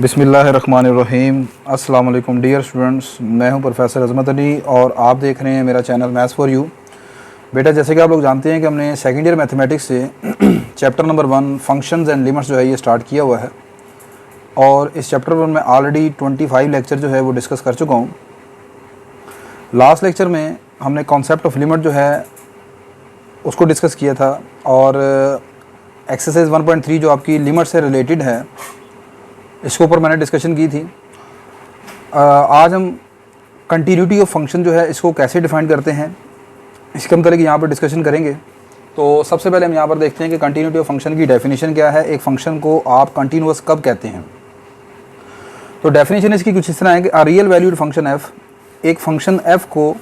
बिस्मिल्लाहिर्रहमानिर्रहीम। अस्सलाम वालेकुम डियर स्टूडेंट्स, मैं हूं प्रोफेसर अज़मत अली और आप देख रहे हैं मेरा चैनल मैथ्स फॉर यू। बेटा, जैसे कि आप लोग जानते हैं कि हमने सेकेंड ईयर मैथमेटिक्स से chapter number 1 functions and limits जो है ये स्टार्ट किया हुआ है और इस चैप्टर 1 में ऑलरेडी 25 लेक्चर जो है वो डिस्कस कर चुका हूँ। लास्ट लेक्चर में हमने कॉन्सेप्ट ऑफ लिमिट जो है उसको डिस्कस किया था और एक्सरसाइज 1.3 जो आपकी लिमिट से रिलेटेड है इसके ऊपर मैंने डिस्कशन की थी। आज हम कंटिन्यूटी ऑफ फंक्शन जो है इसको कैसे डिफाइन करते हैं इसके हम तरह की यहाँ पर डिस्कशन करेंगे। तो सबसे पहले हम यहाँ पर देखते हैं कि कंटिन्यूटी ऑफ फंक्शन की डेफिनेशन क्या है, एक फंक्शन को आप कंटिन्यूअस कब कहते हैं। तो डेफिनेशन इसकी कुछ इस तरह है कि a real valued function F, एक फंक्शन एफ को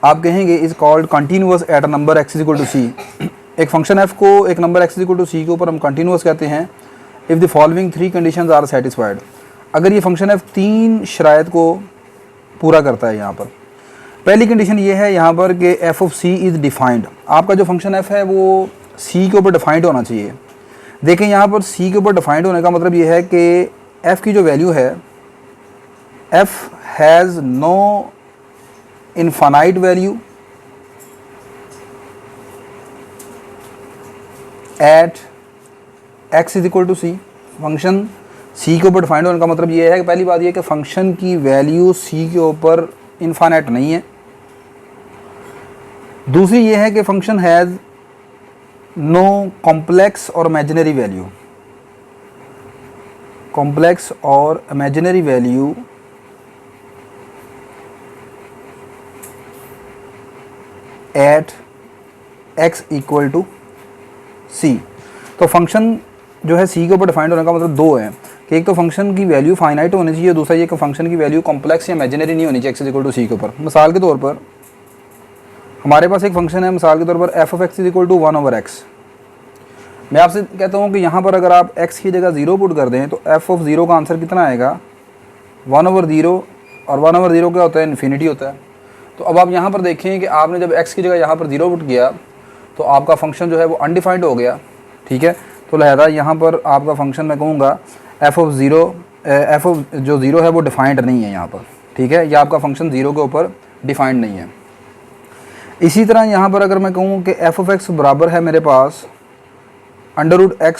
आप कहेंगे is called continuous at a number X equal to C. एक फंक्शन एफ को एक number X equal to C के ऊपर हम कंटिन्यूअस कहते हैं if the following 3 conditions are satisfied. अगर ये फंक्शन एफ 3 शराइत को पूरा करता है। यहाँ पर पहली कंडीशन ये है यहाँ पर कि F of C is defined. आपका जो फंक्शन एफ है वो सी के ऊपर डिफाइंड होना चाहिए। देखें यहाँ पर सी के ऊपर डिफाइंड होने का मतलब ये है कि एफ़ की जो वैल्यू है, F has no infinite value at X is equal to C. Function C के ऊपर डिफाइंड होने का मतलब ये है कि पहली बात ये है कि फंक्शन की वैल्यू सी के ऊपर इनफाइनाइट नहीं है। दूसरी ये है कि फंक्शन हैज़ नो कॉम्प्लेक्स और इमेजिनरी वैल्यू, कॉम्प्लेक्स और imaginary value at X equal to C. तो फंक्शन जो है सी के ऊपर डिफाइंड होने का मतलब दो है कि एक तो फंक्शन की वैल्यू फाइनाइट होनी चाहिए, दूसरा ये कि फंक्शन की वैल्यू कॉम्प्लेक्स या इमेजिनरी नहीं होनी चाहिए x is equal to C के ऊपर। मिसाल के तौर पर हमारे पास एक फंक्शन है, मिसाल के तौर पर F of X is equal to 1/x। मैं आपसे कहता हूँ कि यहाँ पर अगर आप एक्स की जगह 0 पुट कर दें तो एफ ऑफ 0 का आंसर कितना आएगा, 1/0। और 1/0 क्या होता है, इन्फिनिटी होता है। तो अब आप यहाँ पर देखें कि आपने जब एक्स की जगह यहाँ पर 0 पुट किया तो आपका फंक्शन जो है वो अनडिफाइंड हो गया। ठीक है, तो लिहाजा यहाँ पर आपका फंक्शन मैं कहूँगा एफ ऑफ 0, एफ ऑफ जो 0 है वो डिफाइंड नहीं है यहाँ पर। ठीक है, या आपका फंक्शन 0 के ऊपर डिफाइंड नहीं है। इसी तरह यहाँ पर अगर मैं कहूँ कि एफ ऑफ एक्स बराबर है मेरे पास √x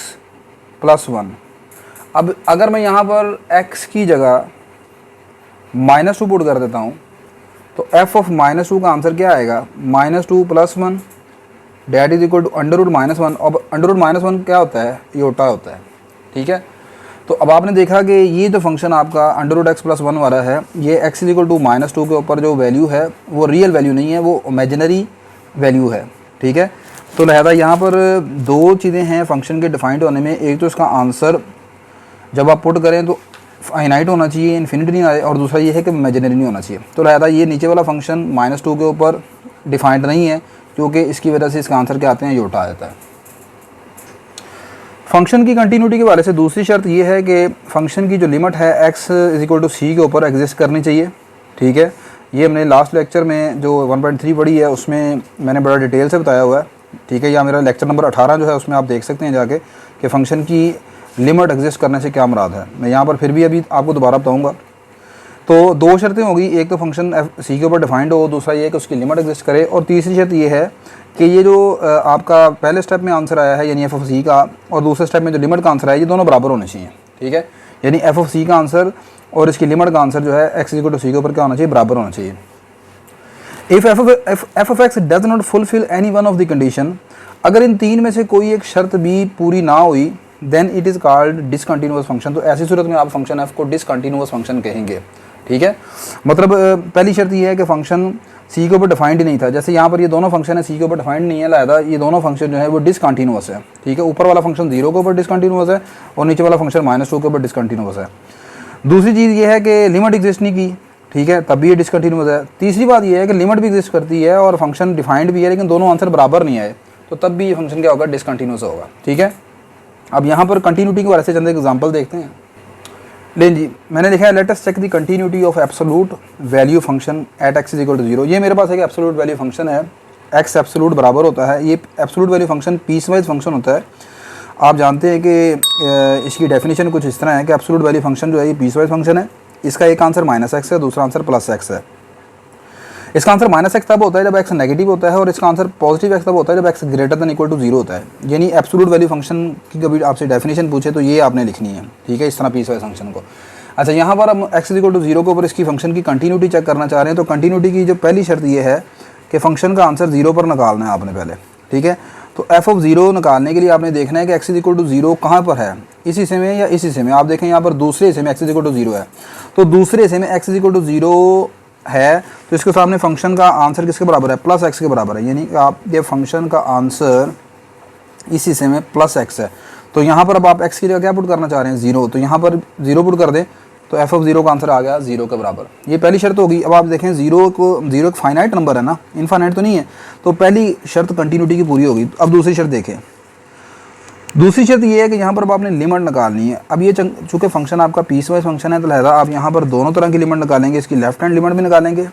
+ 1। अब अगर मैं यहाँ पर x की जगह -2 पुट कर देता हूँ तो एफ ऑफ -2 का आंसर क्या आएगा, -2 + 1 डेट इज इक्वल टू √-1। अब √-1 क्या होता है, योटा होता है। ठीक है, तो अब आपने देखा कि ये जो फंक्शन आपका √x + 1 वाला है, ये x इक्वल टू -2 के ऊपर जो वैल्यू है वो रियल वैल्यू नहीं है, वो इमेजिनरी वैल्यू है। ठीक है, तो लिहाजा यहाँ पर दो चीज़ें हैं फंक्शन के डिफाइंड होने में। एक तो इसका आंसर जब आप पुट करें तो फाइनाइट होना चाहिए, इन्फिनिटी नहीं आए, और दूसरा ये है कि इमेजिनरी नहीं होना चाहिए। तो लिहाजा ये नीचे वाला फंक्शन -2 के ऊपर डिफाइंड नहीं है, क्योंकि इसकी वजह से इसका आंसर क्या आते हैं, योटा आ जाता है। फंक्शन की कंटिन्यूटी के बारे से दूसरी शर्त ये है कि फंक्शन की जो लिमिट है x is equal to C के ऊपर एग्जिस्ट करनी चाहिए। ठीक है, ये हमने लास्ट लेक्चर में जो 1.3 पढ़ी है उसमें मैंने बड़ा डिटेल से बताया हुआ है। ठीक है, या मेरा लेक्चर नंबर 18 जो है उसमें आप देख सकते हैं जाके कि फंक्शन की लिमिट एग्जिस्ट करने से क्या मुराद है। मैं यहाँ पर फिर भी अभी आपको दोबारा बताऊँगा। तो दो शर्तें होगी, एक तो फंक्शन एफ सी के ऊपर डिफाइंड हो, दूसरा ये है कि उसकी लिमिट एग्जिस्ट करे, और तीसरी शर्त ये है कि ये जो आपका पहले स्टेप में आंसर आया है यानी एफ ऑफ सी का, और दूसरे स्टेप में जो लिमिट का आंसर आया, ये दोनों बराबर होने चाहिए। ठीक है, यानी एफ ऑफ सी का आंसर और इसकी लिमिट का आंसर जो है एक्स इक्वल टू सी के ऊपर क्या होना चाहिए, बराबर होना चाहिए। If F of x does not fulfil any one of the condition, अगर इन तीन में से कोई एक शर्त भी पूरी ना हुई, then it is called discontinuous function. तो ऐसी सूरत में आप फंक्शन एफ को डिसकंटिन्यूअस फंक्शन कहेंगे। ठीक है, मतलब पहली शर्त ये है कि फंक्शन सी के ऊपर डिफाइंड ही नहीं था। जैसे यहाँ पर ये दोनों फंक्शन है सी के ऊपर डिफाइंड नहीं है, लिहाजा ये दोनों फंक्शन जो है वो डिसकंटिन्यूअस है। ठीक है, ऊपर वाला फंक्शन 0 के ऊपर डिसकंटिन्यूअस है और नीचे वाला फंक्शन -2 के ऊपर डिसकंटिन्यूअस है। दूसरी चीज़ ये है कि लिमिट एग्जिस्ट नहीं की। ठीक है, तब भी ये डिसकंटिन्यूअस है। तीसरी बात ये है कि लिमिट भी एग्जिस्ट करती है और फंक्शन डिफाइंड भी है, लेकिन दोनों आंसर बराबर नहीं आए, तो तब भी ये फंक्शन क्या होगा, डिसकंटिन्यूअस होगा। ठीक है, अब यहाँ पर कंटिन्यूटी के बारे से चंद एग्जाम्पल देखते हैं। लेकिन जी मैंने लिखा है let us check the continuity of absolute value function at X is equal to 0। ये मेरे पास एक एब्सोलूट वैल्यू फंक्शन है, एक्स एब्सोलूट बराबर होता है, ये absolute value function piecewise function होता है। आप जानते हैं कि इसकी डेफिनेशन कुछ इस तरह है कि एब्सोल्यूट वैल्यू फंक्शन जो है ये पीसवाइज फंक्शन है। इसका एक आंसर -x है, दूसरा आंसर +x है। इसका आंसर -x तब होता है जब x नेगेटिव होता है, और इसका आंसर पॉजिटिव x तब होता है जब x greater than equal to 0 होता है। यानी एब्सोल्यूट वैल्यू फंक्शन की कभी आपसे डेफिनेशन पूछे तो ये आपने लिखनी है, ठीक है, इस तरह पीसवाइज फंक्शन को। अच्छा, यहाँ पर हम x इक्वल टू 0 के ऊपर इसकी फंक्शन की कंटिन्यूटी चेक करना चाह रहे हैं। तो कंटिन्यूटी की जो पहली शर्त ये है कि फंक्शन का आंसर 0 पर निकालना है आपने पहले, ठीक है। तो f(0) निकालने के लिए आपने देखना है कि x इक्वल टू 0 कहाँ पर है, इस हिस्से में या इस हिस्से में। आप देखें यहाँ पर दूसरे हिस्से में x इक्वल टू 0 है, तो दूसरे हिस्से में x इक्वल टू 0 है, तो इसके सामने फंक्शन का आंसर किसके बराबर है, +x के बराबर है। यानी कि आप ये फंक्शन का आंसर इस हिस्से में +x है। तो यहाँ पर अब आप x की जगह क्या पुट करना चाह रहे हैं, 0, तो यहाँ पर 0 पुट कर दें तो f(0) का आंसर आ गया 0 के बराबर। ये पहली शर्त होगी। अब आप देखें 0 एक फाइनाइट नंबर है ना, इनफाइनाइट तो नहीं है, तो पहली शर्त कंटिन्यूटी की पूरी होगी। अब दूसरी शर्त देखें। दूसरी शर्त ये है कि यहाँ पर अब आपने लिमिट निकालनी है। अब ये चूँकि फंक्शन आपका पीसवाइज फंक्शन है, तो लिहाजा आप यहाँ पर दोनों तरह की लिमिट निकालेंगे। इसकी लेफ्ट हैंड लिमिट भी निकालेंगे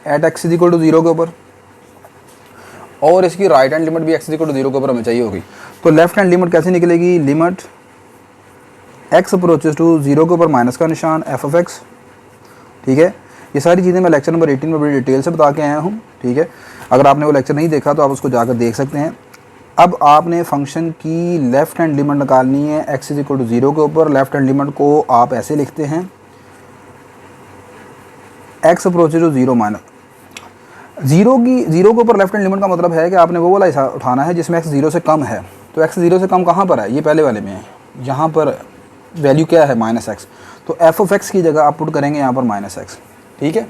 एट x इक्वल टू 0 के ऊपर, और इसकी राइट हैंड लिमिट भी x इक्वल टू 0 के ऊपर हमें चाहिए होगी। तो लेफ्ट हैंड लिमिट कैसे निकलेगी, लिमिट x अप्रोचेस टू 0 के ऊपर माइनस का निशान f(x), ठीक है। ये सारी चीज़ें मैं लेक्चर नंबर 18 में बड़ी डिटेल से बता के आया हूँ, ठीक है। अगर आपने वो लेक्चर नहीं देखा तो आप उसको जाकर देख सकते हैं। अब आपने फंक्शन की लेफ़्ट हैंड लिमिट निकालनी है x इक्वल टू 0 के ऊपर। लेफ्ट हैंड लिमिट को आप ऐसे लिखते हैं, x अप्रोचेस टू 0 माइनस 0 के ऊपर लेफ्ट हैंड लिमिट का मतलब है कि आपने वो वाला हिस्सा उठाना है जिसमें x 0 से कम है। तो x 0 से कम कहाँ पर है, ये पहले वाले में है। यहाँ पर वैल्यू क्या है, -x, तो f(x) की जगह आप पुट करेंगे यहाँ पर -x, ठीक है।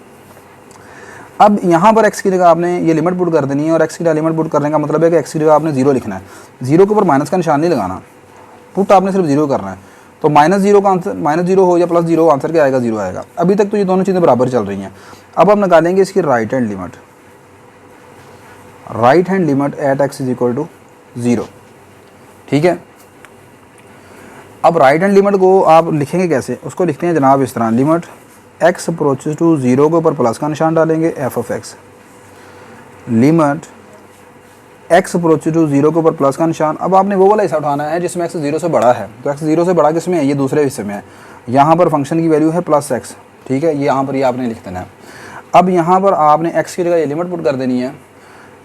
अब यहाँ पर x की जगह आपने ये लिमिट पुट कर देनी है, और x की जगह लिमिट पुट करने का मतलब है कि x की जगह आपने 0 लिखना है। 0 के ऊपर माइनस का निशान नहीं लगाना, पुट आपने सिर्फ 0 करना है। तो -0 का आंसर -0 हो या +0 आंसर क्या आएगा, 0 आएगा। अभी तक तो ये दोनों चीज़ें बराबर चल रही हैं। अब हम निकालेंगे इसकी right hand limit, right hand limit at x equal to 0, ठीक है। अब राइट हैंड लिमिट को आप लिखेंगे कैसे, उसको लिखते हैं जनाब इस तरह, लिमिट x अप्रोचेस टू 0 के ऊपर प्लस का निशान डालेंगे f(x), limit x approaches to 0 के ऊपर प्लस का निशान। अब आपने वो वाला हिस्सा उठाना है जिसमें x 0 से बड़ा है। तो x 0 से बड़ा किस में है, ये दूसरे हिस्से में है। यहाँ पर फंक्शन की वैल्यू है +x, ठीक है, ये यहाँ पर ये आपने लिख देना है। अब यहाँ पर आपने x की जगह ये लिमिट पुट कर देनी है,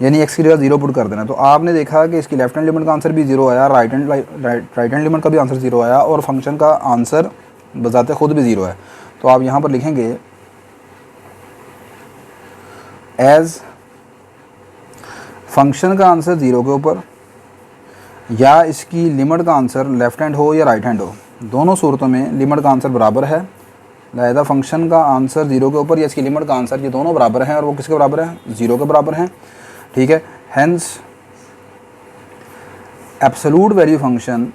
यानी x की जगह 0 पुट कर देना। तो आपने देखा कि इसकी लेफ्ट हैंड लिमिट का आंसर भी 0 आया, राइट हैंड लिमिट का भी आंसर 0 आया, और फंक्शन का आंसर बजाते खुद भी 0 है। तो आप यहाँ पर लिखेंगे एज फंक्शन का आंसर 0 के ऊपर, या इसकी लिमिट का आंसर लेफ्ट हैंड हो या राइट हैंड हो, दोनों सूरतों में लिमिट का आंसर बराबर है। लिहाजा फंक्शन का आंसर 0 के ऊपर या इसकी लिमिट का आंसर, ये दोनों बराबर हैं, और वो किसके बराबर है, 0 के बराबर हैं, ठीक है। Hence absolute value function,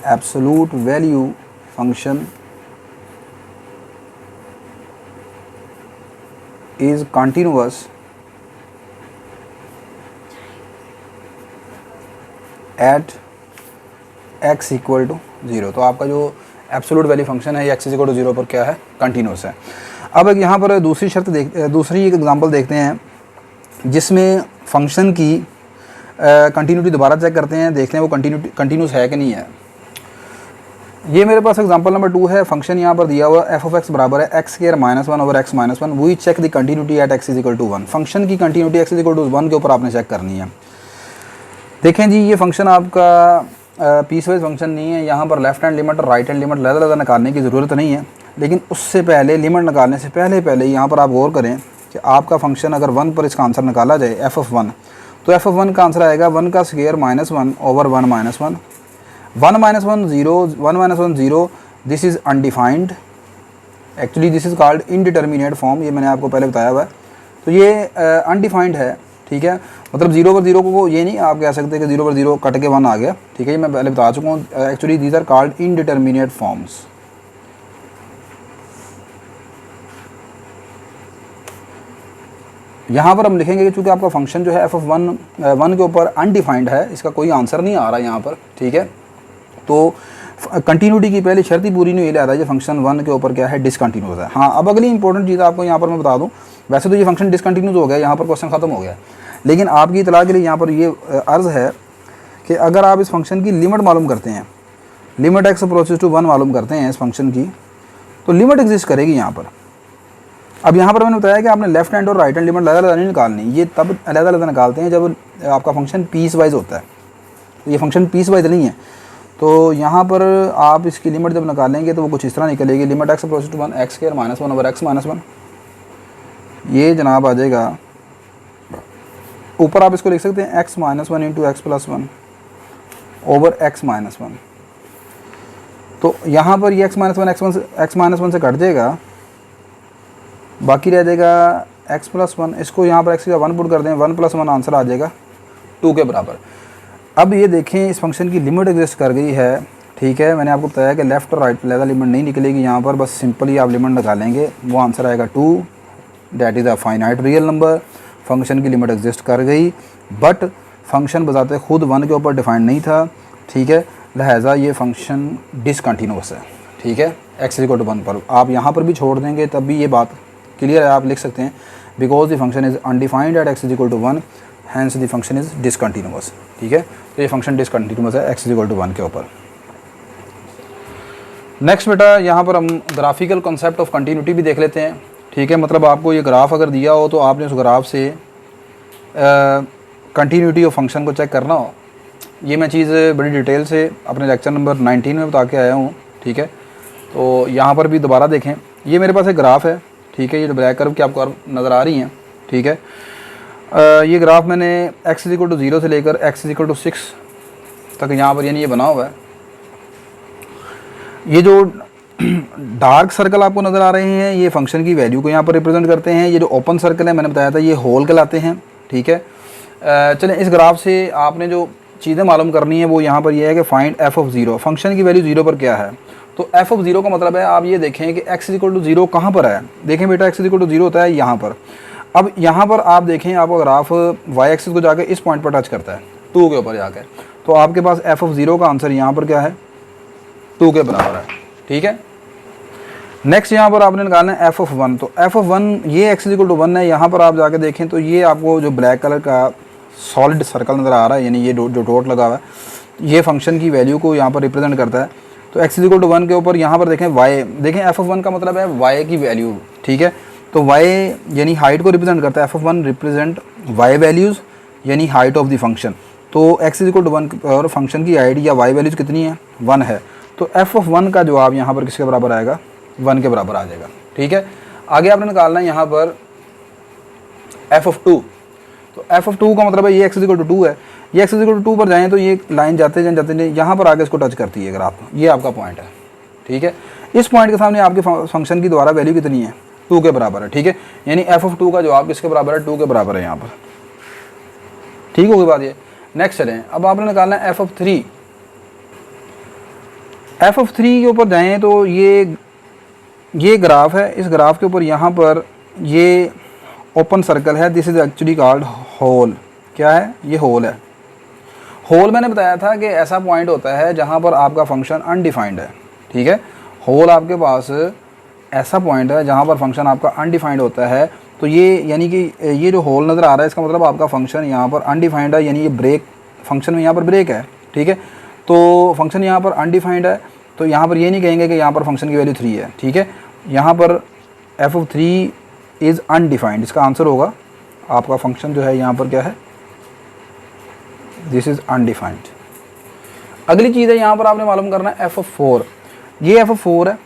absolute value function is continuous at x equal to 0। तो आपका जो एब्सोल्यूट वैल्यू फंक्शन है ये x इक्वल टू 0 पर क्या है, कंटिन्यूस है। अब एक यहाँ पर दूसरी शर्त दूसरी एक एग्जांपल देखते हैं जिसमें फंक्शन की कंटिन्यूटी दोबारा चेक करते हैं, देखते हैं वो कंटिन्यूस है कि नहीं है। ये मेरे पास एग्जांपल नंबर 2 है। फंक्शन यहाँ पर दिया हुआ f(x) बराबर है x² -1 over x -1, we check the continuity at x equal to 1। फंक्शन की कंटिन्यूटी x इक्वल टू 1 के ऊपर आपने चेक करनी है। देखें जी, ये फंक्शन आपका पीसवाइज फंक्शन नहीं है। यहाँ पर लेफ्ट हैंड लिमिट और राइट हैंड लिमिट अलग निकालने की ज़रूरत नहीं है, लेकिन उससे पहले लिमिट निकालने से पहले यहाँ पर आप गौर करें कि आपका फंक्शन अगर 1 पर इसका आंसर निकाला जाए f(1), तो f(1) का आंसर आएगा 1 का square -1 over 1 -1। 1 -1 0, this is undefined, actually this is called indeterminate form, ये मैंने आपको पहले बताया हुआ है। तो ये अनडिफाइंड है, ठीक है, मतलब 0 पर 0 को ये नहीं आप कह सकते कि 0 पर 0 कट के 1 आ गया, ठीक है, ये मैं पहले बता चुका हूँ। Actually these are called indeterminate forms. यहाँ पर हम लिखेंगे कि चूँकि आपका फंक्शन जो है f(1) 1 के ऊपर अनडिफाइंड है, इसका कोई आंसर नहीं आ रहा यहाँ पर, ठीक है। तो कंटिन्यूटी की पहली शर्त ही पूरी नहीं हुई, है ये फंक्शन 1 के ऊपर क्या है, डिसकंटिन्यूस है। हाँ, अब अगली इंपॉर्टेंट चीज़ आपको यहाँ पर मैं बता दूँ, वैसे तो ये फंक्शन डिसकंटिन्यूस हो गया, यहाँ पर क्वेश्चन खत्म हो गया, लेकिन आपकी इतला के लिए यहाँ पर ये अर्ज़ है कि अगर आप इस फंक्शन की लिमिट मालूम करते हैं, लिमिट x अप्रोचेस टू 1 मालूम करते हैं इस फंक्शन की, तो लिमिट एग्जिस्ट करेगी यहाँ पर। अब यहाँ पर मैंने बताया कि आपने लेफ्ट हैंड और राइट हैंड लिमिट अलग नहीं निकालनी, ये तब अलग निकालते हैं जब आपका फंक्शन पीस वाइज होता है। ये फंक्शन पीस वाइज नहीं है, तो यहाँ पर आप इसकी लिमिट जब निकालेंगे तो वो कुछ इस तरह निकलेगी, limit x approaches to 1 x square -1 over x - 1। ये जनाब आ जाएगा, ऊपर आप इसको लिख सकते हैं x - 1 into x + 1 over x - 1। तो यहाँ पर ये x - 1 से कट जाएगा, बाकी रह जाएगा x + 1। इसको यहाँ पर x का 1 पुट कर दें, 1 + 1 आंसर आ जाएगा 2 के बराबर। अब ये देखें इस फंक्शन की लिमिट एग्जिस्ट कर गई है, ठीक है। मैंने आपको बताया कि लेफ़्ट और राइट लेवल लिमिट नहीं निकलेगी यहाँ पर, बस सिंपली आप लिमिट निकालेंगे, वो आंसर आएगा 2, that is a finite real number. Function की लिमिट एग्जिस्ट कर गई, बट फंक्शन बजाते खुद 1 के ऊपर डिफाइंड नहीं था, ठीक है। लिहाजा ये फंक्शन डिसकंटिन्यूअस है, ठीक है, x = 1 पर। आप यहाँ पर भी छोड़ देंगे तब भी ये बात क्लियर है, आप लिख सकते हैं because the function is undefined at x = 1 hence the function is discontinuous, ठीक है। तो ये फंक्शन डिसकंटिन्यूअस है x = 1 के ऊपर। नेक्स्ट बेटा यहाँ पर हम ग्राफिकल कॉन्सेप्ट ऑफ कंटिन्यूटी भी देख लेते हैं, ठीक है। मतलब आपको ये ग्राफ अगर दिया हो तो आपने उस ग्राफ से कंटिन्यूटी ऑफ फंक्शन को चेक करना हो। ये मैं चीज़ बड़ी डिटेल से अपने लेक्चर नंबर 19 में बता के आया हूँ, ठीक है। तो यहाँ पर भी दोबारा देखें, ये मेरे पास एक ग्राफ है, ठीक है। ये जो ब्लैक कर्व की आपको नज़र आ रही हैं, ठीक है। ये ग्राफ मैंने x = 0 से लेकर x = 6 तक यहाँ पर यानी ये बना हुआ है। ये जो डार्क सर्कल आपको नज़र आ रहे हैं ये फंक्शन की वैल्यू को यहाँ पर रिप्रेजेंट करते हैं। ये जो ओपन सर्कल है मैंने बताया था ये होल कहलाते हैं, ठीक है। चलें इस ग्राफ से आपने जो चीज़ें मालूम करनी है वो यहाँ पर ये है कि फाइंड f(0), फंक्शन की वैल्यू 0 पर क्या है। तो f(0) का मतलब है, आप ये देखें कि x = 0 कहाँ पर है। देखें बेटा x = 0 होता है यहाँ पर। अब यहाँ पर आप देखें आपका ग्राफ y एक्सिस को जाके इस पॉइंट पर टच करता है 2 के ऊपर जाके, तो आपके पास f(0) का आंसर यहाँ पर क्या है 2 के बराबर है, ठीक है। नेक्स्ट यहाँ पर आपने निकालना है f(1), तो f(1) ये x = 1 है। यहाँ पर आप जाके देखें तो ये आपको जो ब्लैक कलर का सॉलिड सर्कल नज़र आ रहा है, यानी ये जो डॉट लगा हुआ है ये फंक्शन की वैल्यू को यहाँ पर रिप्रेजेंट करता है। तो x = 1 के ऊपर यहाँ पर देखें y, देखें f(1) का मतलब है y की वैल्यू, ठीक है। तो y यानी हाइट को रिप्रेजेंट करता है, f(1) रिप्रेजेंट y वैल्यूज़ यानी हाइट ऑफ द फंक्शन। तो x = 1 और फंक्शन की हाइट या y वैल्यूज़ कितनी है 1 है। तो f(1) का जवाब यहाँ पर किसके बराबर आएगा 1 के बराबर आ जाएगा, ठीक है। आगे आपने निकालना है यहाँ पर f(2), तो f(2) का मतलब है ये x = 2 है। ये x = 2 पर जाएँ तो ये लाइन जाते यहाँ पर आगे इसको टच करती है ग्राफ, ये आपका पॉइंट है, ठीक है। इस पॉइंट के सामने आपके फंक्शन की दोबारा वैल्यू कितनी है 2 के बराबर है, ठीक है। यानी f(2) का जवाब किसके बराबर है 2 के बराबर है यहाँ पर, ठीक होगी बात ये। नेक्स्ट चलें, अब आपने निकालना है f(3). f(3) के ऊपर जाएँ तो ये ग्राफ है, इस ग्राफ के ऊपर यहाँ पर ये ओपन सर्कल है, this is actually called hole. क्या है ये होल है। होल मैंने बताया था कि ऐसा पॉइंट होता है जहाँ पर आपका फंक्शन अनडिफाइंड है, ठीक है। होल आपके पास ऐसा पॉइंट है जहाँ पर फंक्शन आपका अनडिफाइंड होता है। तो ये यानी कि ये जो होल नज़र आ रहा है इसका मतलब आपका फंक्शन यहाँ पर अनडिफाइंड है, यानी ये ब्रेक फंक्शन में यहाँ पर ब्रेक है, ठीक है। तो फंक्शन यहाँ पर अनडिफाइंड है, तो यहाँ पर ये नहीं कहेंगे कि यहाँ पर फंक्शन की वैल्यू 3 है, ठीक है। यहाँ पर f(3) इज़ अनडिफाइंड, इसका आंसर होगा आपका फंक्शन जो है यहाँ पर क्या है दिस इज़ अनडिफाइंड। अगली चीज़ है यहाँ पर आपने मालूम करना है f(4). ये f(4) है,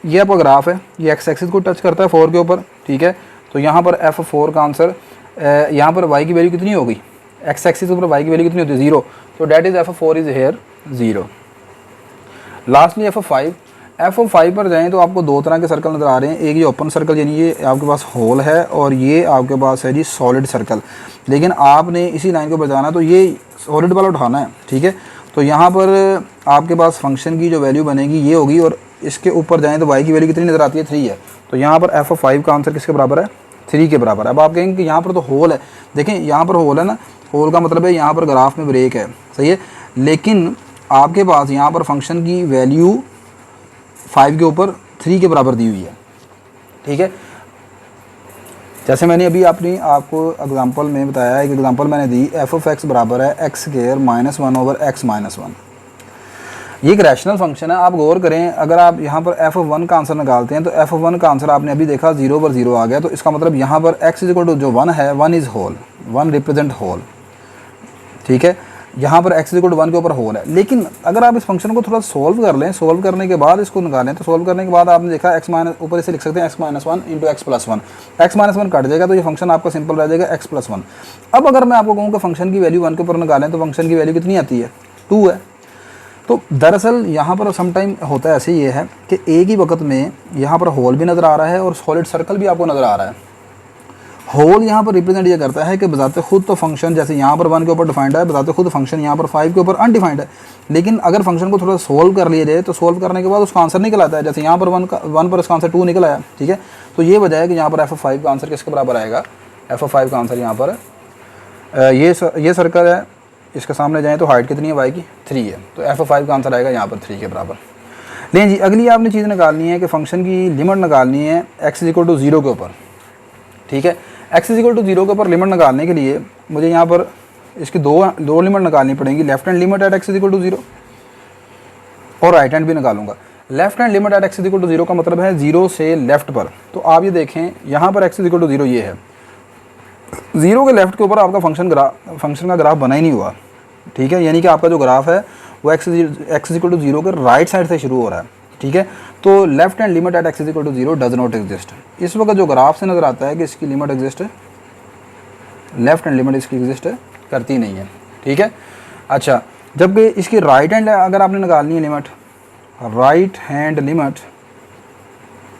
ये आपका ग्राफ है, ये x एक्सिस को टच करता है 4 के ऊपर, ठीक है। तो यहाँ पर f(4) का आंसर यहाँ पर y की वैल्यू कितनी होगी, x एक्सिस के ऊपर y की वैल्यू कितनी होती है 0, तो that is f(4) is here 0। Lastly f(5) पर जाएँ तो आपको 2 तरह के सर्कल नज़र आ रहे हैं। एक ये ओपन सर्कल यानी ये आपके पास होल है, और ये आपके पास है जी सॉलिड सर्कल। लेकिन आपने इसी लाइन को बजाना तो ये सॉलिड वाला उठाना है, ठीक है। तो यहाँ पर आपके पास फंक्शन की जो वैल्यू बनेगी ये होगी, और इसके ऊपर जाएँ तो y की वैल्यू कितनी नज़र आती है 3 है। तो यहाँ पर f(5) का आंसर किसके बराबर है 3 के बराबर है। अब आप कहेंगे कि यहाँ पर तो होल है, देखें यहाँ पर होल है ना, होल का मतलब है यहाँ पर ग्राफ में ब्रेक है, सही है। लेकिन आपके पास यहाँ पर फंक्शन की वैल्यू 5 के ऊपर 3 के बराबर दी हुई है, ठीक है। जैसे मैंने अभी आपको एग्जांपल में बताया, एक एग्जांपल मैंने दी, एफ ऑफ एक्स बराबर है x square minus one over x minus one. ये एक रैशनल फंक्शन है। आप गौर करें, अगर आप यहाँ पर एफ ऑफ वन का आंसर निकालते हैं तो एफ ऑफ वन का आंसर आपने अभी देखा 0 पर 0 आ गया, तो इसका मतलब यहाँ पर एक्स इज इक्वल टू जो 1 है, 1 इज़ होल, 1 रिप्रेजेंट होल, ठीक है। यहाँ पर एक्स इज इक्वल टू 1 के ऊपर होल है। लेकिन अगर आप इस फंक्शन को थोड़ा सॉल्व कर लें, सॉल्व करने के बाद इसको निकालें, तो सॉल्व करने के बाद आपने देखा एक्स माइनस, ऊपर इसे लिख सकते हैं x minus one into x plus one, x minus one cut जाएगा तो ये फंक्शन आपका सिंपल रह जाएगा एक्स प्लस वन। अब अगर मैं आपको कहूँ कि फंक्शन की वैल्यू 1 के ऊपर निकालें तो फंक्शन की वैल्यू कितनी आती है, 2 है। तो दरअसल यहाँ पर सम टाइम होता है ऐसे, ये है कि एक ही वक्त में यहाँ पर होल भी नज़र आ रहा है और सॉलिड सर्कल भी आपको नज़र आ रहा है। होल यहाँ पर रिप्रेजेंट ये करता है कि बजाते खुद तो फंक्शन जैसे यहाँ पर 1 के ऊपर डिफाइंड है, बजाते खुद फंक्शन यहाँ पर 5 के ऊपर अनडिफाइंड है। लेकिन अगर फंक्शन को थोड़ा सोल्व कर लिया जाए तो सोल्व करने के बाद उसका आंसर निकल आता है। जैसे यहाँ पर 1 पर इसका आंसर 2 निकल आया, ठीक है। तो ये वजह है कि यहाँ पर एफ ऑफ 5 का आंसर किसके बराबर आएगा, एफ ऑफ 5 का आंसर यहाँ पर ये सर्कल है, इसके सामने जाएँ तो हाइट कितनी है वाई की, 3 है, तो एफ ऑफ 5 का आंसर आएगा यहाँ पर 3 के बराबर। लेकिन जी अगली आपने चीज़ निकालनी है कि फंक्शन की लिमिट निकालनी है एक्स इज इक्वल टू 0 के ऊपर, ठीक है। एक्स इज इक्वल टू 0 के ऊपर लिमिट निकालने के लिए मुझे यहाँ पर इसकी दो लिमिट निकालनी पड़ेंगी, left hand limit at X is equal to 0 और राइट हैंड भी निकालूंगा। Left hand limit at X is equal to 0 का मतलब है 0 से लेफ्ट पर। तो आप ये देखें यहाँ पर एक्स इज इक्वल टू 0 ये है, 0 के लेफ्ट के ऊपर आपका फंक्शन का ग्राफ बना ही नहीं हुआ, ठीक है। यानी कि आपका जो ग्राफ है वो एक्स इज इक्वल टू 0 के राइट साइड से शुरू हो रहा है, ठीक है। तो left hand limit at X is equal to 0 does not exist. इस वक्त जो ग्राफ से नज़र आता है कि इसकी लिमिट एग्जिस्ट है, लेफ्ट हैंड लिमिट इसकी एग्जिस्ट करती नहीं है, ठीक है। अच्छा, जबकि इसकी राइट हैंड अगर आपने निकालनी है limit, right hand limit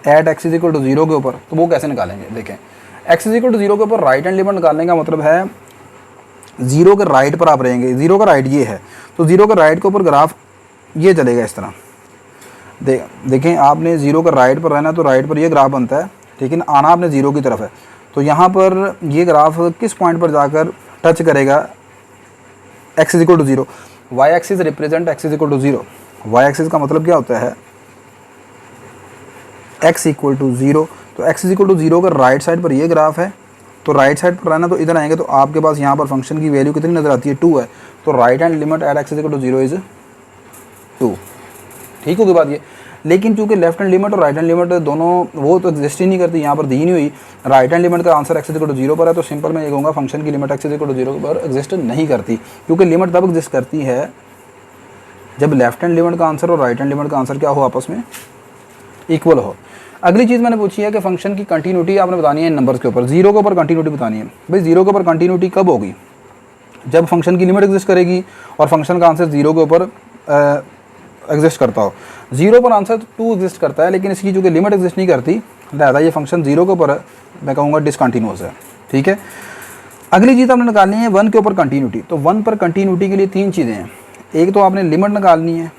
at X is equal to 0 के ऊपर, तो वो कैसे निकालेंगे, देखें। एक्स इज इक्वल टू 0 के ऊपर राइट हैंड लिमिट निकालने का मतलब है 0 के राइट पर आप रहेंगे, 0 का राइट ये है, तो 0 के राइट के ऊपर ग्राफ ये चलेगा इस तरह। देखें, आपने 0 का राइट पर रहना तो राइट पर ये ग्राफ बनता है, लेकिन आना आपने 0 की तरफ है। तो यहाँ पर ये ग्राफ किस पॉइंट पर जाकर टच करेगा, X is equal to 0, Y axis represent X is equal to 0। Y axis का मतलब क्या होता है, एक्स इक्वल टू 0, तो एक्स इज इक्वल टू 0 का राइट साइड पर ये ग्राफ है, तो राइट साइड पर रहना तो इधर आएंगे तो आपके पास यहाँ पर फंक्शन की वैल्यू कितनी नज़र आती है, 2 है। तो right hand limit at X is equal to 0 is 2, ठीक होगी बात ये। लेकिन चूंकि लेफ्ट हैंड लिमिट और राइट हैंड लिमिट दोनों वो तो एग्जिस्ट ही नहीं करती, यहाँ पर दी नहीं हुई। राइट हैंड लिमिट का answer X is equal to 0 पर है, तो सिंपल मैं ये कहूँगा फंक्शन की limit X is equal to 0 पर एग्जिस्ट नहीं करती, क्योंकि लिमिट तब एग्जिस्ट करती है जब लेफ्ट हैंड लिमिट का आंसर और राइट हैंड लिमिट का आंसर क्या हो, आपस में इक्वल हो। अगली चीज़ मैंने पूछी है कि फंक्शन की कंटिन्यूटी आपने बतानी है नंबर्स के ऊपर, 0 के ऊपर कंटिन्यूटी बतानी है। भाई 0 के ऊपर कंटिन्यूटी कब होगी, जब फंक्शन की लिमिट एग्जिस्ट करेगी और फंक्शन का आंसर 0 के ऊपर एग्जिस्ट करता हो। 0 पर आंसर 2 एग्जिस्ट करता है, लेकिन इसकी चूँकि लिमिट एग्जिस्ट नहीं करती, लिहाजा ये फंक्शन 0 के ऊपर मैं कहूँगा डिसकंटिन्यूअस है, ठीक है। अगली चीज़ आपने निकालनी है 1 के ऊपर कंटिन्यूटी। तो 1 पर कंटिन्यूटी के लिए 3 चीज़ें हैं। एक तो आपने लिमिट निकालनी है,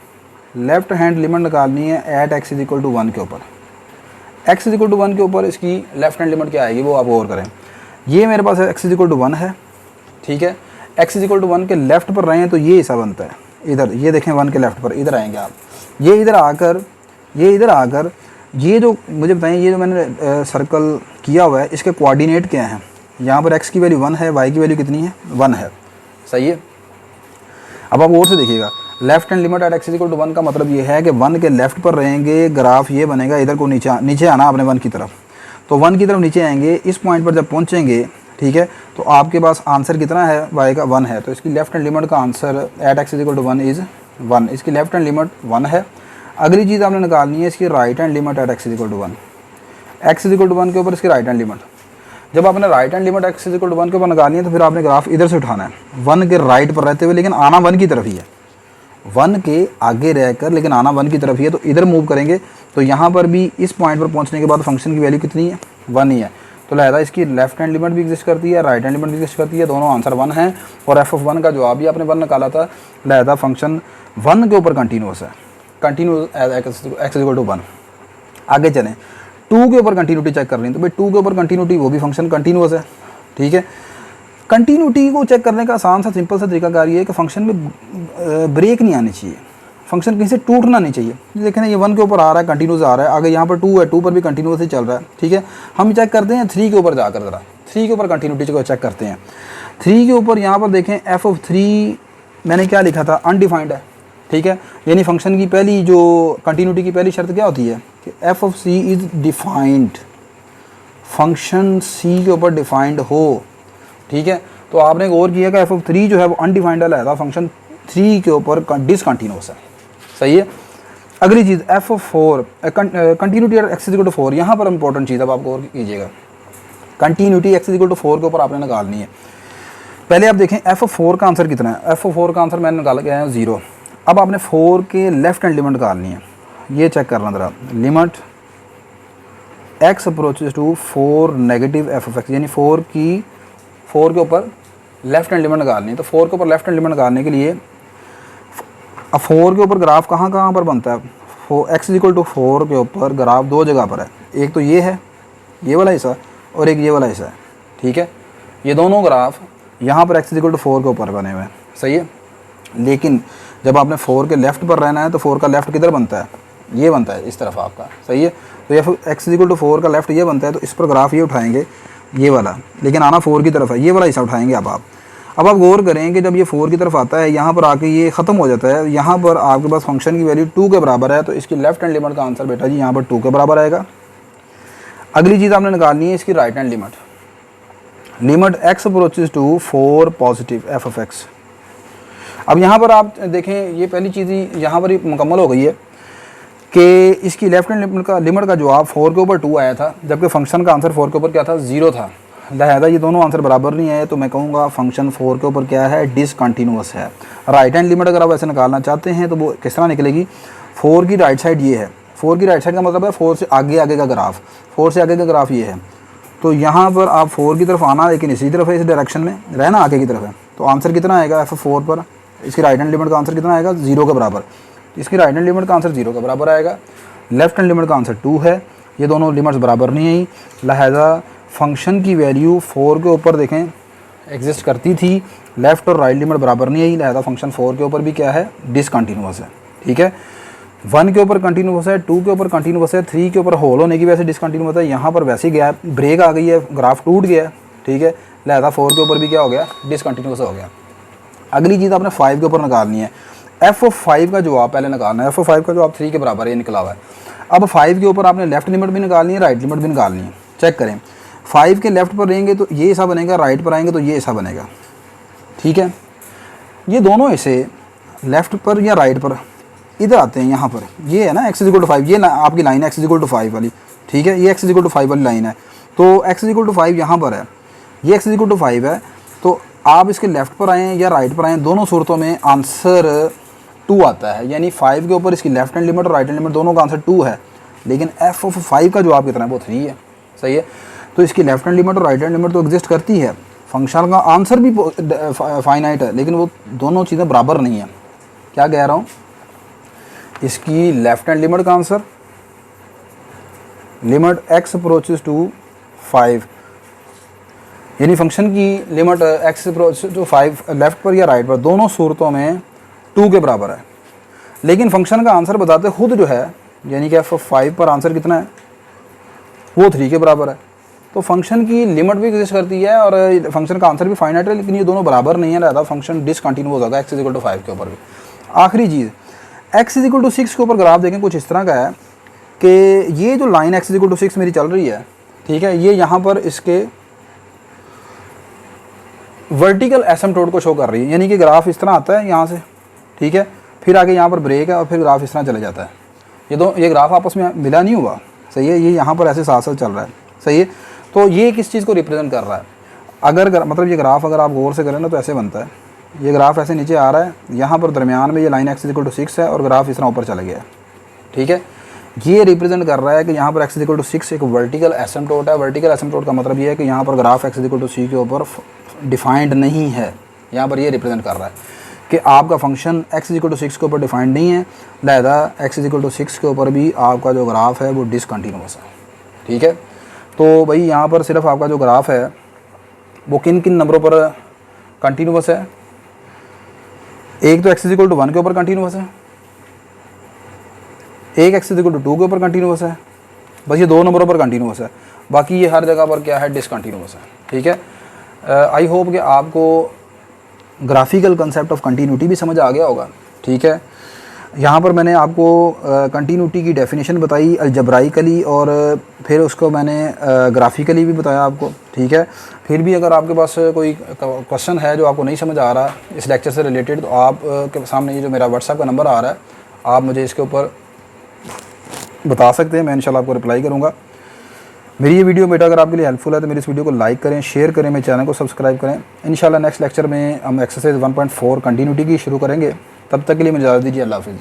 लेफ्ट हैंड लिमिट निकालनी है at X is equal to 1 के ऊपर। एक्स इज इक्वल टू 1 के ऊपर इसकी लेफ्ट हैंड लिमिट क्या आएगी वो आप गौर करें। ये मेरे पास एक्स इज इक्वल टू 1 है, ठीक है। एक्स इज इक्वल टू 1 के लेफ्ट पर रहें तो ये हिस्सा बनता है इधर, ये देखें 1 के लेफ्ट पर इधर आएंगे आप, ये इधर आकर ये जो मुझे बताएं, ये जो मैंने सर्कल किया हुआ है इसके कोऑर्डिनेट क्या हैं। यहाँ पर एक्स की वैल्यू 1 है, वाई की वैल्यू कितनी है, 1 है, सही है। अब आप और से देखिएगा, left hand limit at X equal to 1 का मतलब ये है कि 1 के लेफ्ट पर रहेंगे, ग्राफ ये बनेगा, इधर को नीचे आना आपने 1 की तरफ, तो 1 की तरफ नीचे आएंगे। इस पॉइंट पर जब पहुँचेंगे, ठीक है, तो आपके पास आंसर कितना है, वाई का 1 है, तो इसकी लेफ्ट हैंड लिमिट का answer at X equal to 1 is 1। इसकी लेफ्ट हैंड लिमिट 1 है। अगली चीज़ आपने निकालनी है इसकी right hand limit at X equal to 1। X equal to 1 के ऊपर इसकी राइट हैंड लिमिट, जब आपने right hand limit X equal to 1 के ऊपर निकालनी है तो फिर आपने ग्राफ इधर से उठाना है 1 के राइट पर रहते हुए, लेकिन आना 1 की तरफ ही है, 1 के आगे रहकर लेकिन आना 1 की तरफ ही है। तो इधर मूव करेंगे तो यहाँ पर भी इस पॉइंट पर पहुँचने के बाद फंक्शन की वैल्यू कितनी है, 1 ही है। तो लिहाजा इसकी लेफ्ट हैंड लिमिट भी एग्जिस्ट करती है, राइट हैंड लिमिट भी एग्जिस्ट करती है, दोनों आंसर 1 है। और एफ ऑफ 1 का जवाब भी आपने 1 निकाला था, लिहाजा फंक्शन 1 के ऊपर कंटिन्यूस है, कंटिन्यूस एक्स इक्वल टू 1। आगे चलें, 2 के ऊपर कंटिन्यूटी चेक कर रही है, तो भाई 2 के ऊपर कंटिन्यूटी वो भी फंक्शन कंटिन्यूस है, ठीक है। कंटिन्यूटी को चेक करने का आसान सा सिंपल सा तरीकाकार ये है कि फंक्शन में ब्रेक नहीं आनी चाहिए। फंक्शन कहीं से टूटना नहीं चाहिए। देखें ना ये 1 के ऊपर आ रहा है, कंटिन्यूस आ रहा है, आगे यहाँ पर 2 है, 2 पर भी कंटिन्यूस ही चल रहा है, ठीक है। हम चेक करते हैं 3 के ऊपर जाकर, ज़रा 3 के ऊपर कंटिन्यूटी को चेक करते हैं। 3 के ऊपर यहाँ पर देखें एफ ऑफ 3 मैंने क्या लिखा था, अनडिफाइंड है, ठीक है। यानी फंक्शन की पहली जो कंटिन्यूटी की पहली शर्त क्या होती है कि F of C is defined, function C के ऊपर डिफाइंड हो, ठीक है। तो आपने गौर किया कि एफ ऑफ 3 जो है वो अनडिफाइंड है, फंक्शन 3 के ऊपर डिसकंटिन्यूस है, सही है। अगली चीज़ F of 4 continuity X equal to 4, यहाँ पर इंपॉर्टेंट चीज़ अब आप गौर कीजिएगा, कंटिन्यूटी एक्स इक्वल टू 4 के ऊपर आपने निकालनी है। पहले आप देखें एफ ऑफ 4 का आंसर कितना है, एफ ऑफ 4 का आंसर मैंने निकाल के आया 0। अब आपने 4 के लेफ्ट हैंड लिमिट निकालनी है, ये चेक करना ज़रा, limit X approaches to 4 negative F of X, यानी 4 के ऊपर लेफ्ट हैंड लिमिट निकालनी है। तो 4 के ऊपर लेफ्ट हैंड लिमिट निकालने के लिए अब 4 के ऊपर ग्राफ कहाँ कहाँ पर बनता है, एक्स इक्वल टू 4 के ऊपर ग्राफ 2 जगह पर है, एक तो ये है ये वाला हिस्सा और एक ये वाला हिस्सा है, ठीक है। ये दोनों ग्राफ यहाँ पर एक्स इक्वल टू 4 के ऊपर बने हुए हैं, सही है। लेकिन जब आपने 4 के लेफ़्ट पर रहना है तो 4 का लेफ़्ट किधर बनता है, ये बनता है इस तरफ आपका, सही है। तो या फिर एक्स इक्वल टू 4 का लेफ़्ट ये बनता है, तो इस पर ग्राफ ये उठाएंगे ये वाला, लेकिन आना 4 की तरफ है, ये वाला हिस्सा उठाएंगे। अब आप गौर करें कि जब ये 4 की तरफ आता है, यहाँ पर आके ये ख़त्म हो जाता है, यहाँ पर आपके पास फंक्शन की वैल्यू 2 के बराबर है, तो इसकी लेफ्ट हैंड लिमिट का आंसर बेटा जी यहाँ पर 2 के बराबर आएगा। अगली चीज़ आपने निकालनी है इसकी right hand limit, limit X approaches to 4 positive F of X. अब यहाँ पर आप देखें ये पहली चीज़ ही यहाँ पर ही मुकम्मल हो गई है कि इसकी लेफ्ट हैंड लिमिट का जवाब 4 के ऊपर 2 आया था, जबकि फंक्शन का आंसर 4 के ऊपर क्या था, 0 था। लिहाजा ये दोनों आंसर बराबर नहीं आए, तो मैं कहूँगा फंक्शन 4 के ऊपर क्या है, डिसकंटिन्यूअस है। राइट हैंड लिमिट अगर आप ऐसे निकालना चाहते हैं तो वो किस तरह निकलेगी, 4 की राइट साइड ये है, 4 की राइट साइड का मतलब है 4 से आगे आगे का ग्राफ, 4 से आगे का ग्राफ ये है। तो यहाँ पर आप 4 की तरफ आना, लेकिन इसी तरफ है, इस डायरेक्शन में रहना आगे की तरफ है, तो आंसर कितना आएगा एफ 4 पर, इसकी राइट हैंड लिमिट का आंसर कितना आएगा, 0 के बराबर। इसकी राइट हैंड लिमिट का आंसर 0 के बराबर आएगा, लेफ्ट हैंड लिमिट का आंसर 2 है, ये दोनों लिमिट्स बराबर नहीं आई। लिहाजा फंक्शन की वैल्यू 4 के ऊपर देखें एग्जिस्ट करती थी, लेफ़्ट और राइट लिमिट बराबर नहीं आई, लिहाजा फंक्शन 4 के ऊपर भी क्या है, डिसकंटिन्यूअस है, ठीक है। 1 के ऊपर कंटिन्यूअस है, 2 के ऊपर कंटिन्यूअस है, 3 के ऊपर होल होने की वजह से डिसकंटिन्यूअस है, यहाँ पर वैसे ही गैप ब्रेक आ गई है, ग्राफ टूट गया है, ठीक है। लिहाजा 4 के ऊपर भी क्या हो गया, डिसकंटिन्यूअस हो गया। अगली चीज़ आपने 5 के ऊपर निकालनी है, एफ ऑफ 5 का जवाब पहले निकालना है, एफ ऑफ 5 का जवाब 3 के बराबर ये निकला हुआ है। अब 5 के ऊपर आपने लेफ्ट लिमिट भी निकालनी है, राइट लिमिट भी निकालनी है। चेक करें, 5 के लेफ्ट पर रहेंगे तो ये हिस्सा बनेगा, राइट पर आएंगे तो ये हिस्सा बनेगा, ठीक है। ये दोनों हिस्से लेफ्ट पर या राइट पर इधर आते हैं, यहाँ पर ये है ना एक्स इक्वल टू 5, ये आपकी लाइन है एक्स इक्वल टू 5 वाली, ठीक है। ये एक्स इक्वल टू 5 वाली लाइन है, तो एक्स इक्वल टू 5 यहाँ पर है, ये एक्स इक्वल टू 5 है, तो आप इसके लेफ्ट पर आएँ या राइट पर आएँ, दोनों सूरतों में आंसर 2 आता है। यानी 5 के ऊपर इसकी लेफ्ट हैंड लिमिट और राइट हैंड लिमिट दोनों का आंसर 2 है, लेकिन एफ ऑफ 5 का जवाब कितना है, वो 3 है, सही है। तो इसकी लेफ्ट हैंड लिमिट और राइट हैंड लिमिट तो एग्जिस्ट करती है, फंक्शन का आंसर भी फाइनाइट है, लेकिन वो दोनों चीज़ें बराबर नहीं है। क्या कह रहा हूँ, इसकी लेफ्ट हैंड लिमिट का answer limit X approaches to 5, यानी फंक्शन की limit X approaches to 5 left पर या राइट पर, दोनों सूरतों में 2 के बराबर है, लेकिन फंक्शन का आंसर बताते खुद जो है, यानी कि एफ ऑफ 5 पर आंसर कितना है, वो 3 के बराबर है। तो फंक्शन की लिमिट भी एग्जिस्ट करती है और फंक्शन का आंसर भी फाइनाइट है, लेकिन ये दोनों बराबर नहीं है, रहता फंक्शन डिसकंटिन्यूअस होगा एक्स इक्वल टू 5 के ऊपर भी। आखिरी चीज़, एक्स इक्वल टू 6 के ऊपर ग्राफ देखें, कुछ इस तरह का है कि ये जो लाइन एक्स इक्वल टू 6 मेरी चल रही है, ठीक है, ये यहाँ पर इसके वर्टिकल एसिम्पटोट को शो कर रही है, यानी कि ग्राफ इस तरह आता है यहाँ से, ठीक है, फिर आगे यहाँ पर ब्रेक है और फिर ग्राफ इस तरह चले जाता है। ये ग्राफ आपस में मिला नहीं हुआ, सही है, ये यहाँ पर ऐसे साथ साथ चल रहा है, सही है। तो ये किस चीज़ को रिप्रेजेंट कर रहा है, अगर मतलब ये ग्राफ अगर आप गौर से करें ना तो ऐसे बनता है, ये ग्राफ ऐसे नीचे आ रहा है, यहाँ पर दरमियान में ये लाइन एक्स इक्वल टू 6 है और ग्राफ इस तरह ऊपर चला गया है, ठीक है। ये रिप्रेजेंट कर रहा है कि यहाँ पर एक्स इक्वल टू 6 एक वर्टिकल एसिम्पटोट है। वर्टिकल एसिम्पटोट का मतलब ये है कि यहाँ पर graph x equal to C के ऊपर डिफाइंड नहीं है, यहाँ पर ये रिप्रेजेंट कर रहा है कि आपका फंक्शन एक्स इक्वल टू 6 के ऊपर डिफाइंड नहीं है, लिहाजा एक्स इक्वल टू 6 के ऊपर भी आपका जो ग्राफ है वो डिसकंटिन्यूअस है, ठीक है। तो भाई यहाँ पर सिर्फ आपका जो ग्राफ है वो किन किन नंबरों पर कंटिन्यूअस है, एक तो एक्स इक्वल टू 1 के ऊपर कंटिन्यूअस है, एक एक्स इज इक्वल टू 2 के ऊपर कंटिन्यूस है, बस ये 2 नंबरों पर कंटिन्यूस है, बाकी ये हर जगह पर क्या है, डिसकंटिन्यूस है। ठीक है, आई होप कि आपको ग्राफिकल कंसेप्ट ऑफ कंटिन्यूटी भी समझ आ गया होगा। ठीक है, यहाँ पर मैंने आपको कंटिन्यूटी की डेफिनेशन बताई अलजब्राइकली, और फिर उसको मैंने ग्राफिकली भी बताया आपको। ठीक है, फिर भी अगर आपके पास कोई क्वेश्चन है जो आपको नहीं समझ आ रहा इस लेक्चर से रिलेटेड, तो आप के सामने ये जो मेरा व्हाट्सएप का नंबर आ रहा है, आप मुझे इसके ऊपर बता सकते हैं, मैं इंशाल्लाह आपको रिप्लाई करूँगा। मेरी ये वीडियो बेटा अगर आपके लिए हेल्पफुल है तो मेरी इस वीडियो को लाइक करें, शेयर करें, मेरे चैनल को सब्सक्राइब करें। इंशाल्लाह नेक्स्ट लेक्चर में हम एक्सरसाइज 1.4 कंटिन्यूटी की शुरू करेंगे। तब तक के लिए मुझे इजाज़त दीजिए। अल्लाह हाफ़िज़।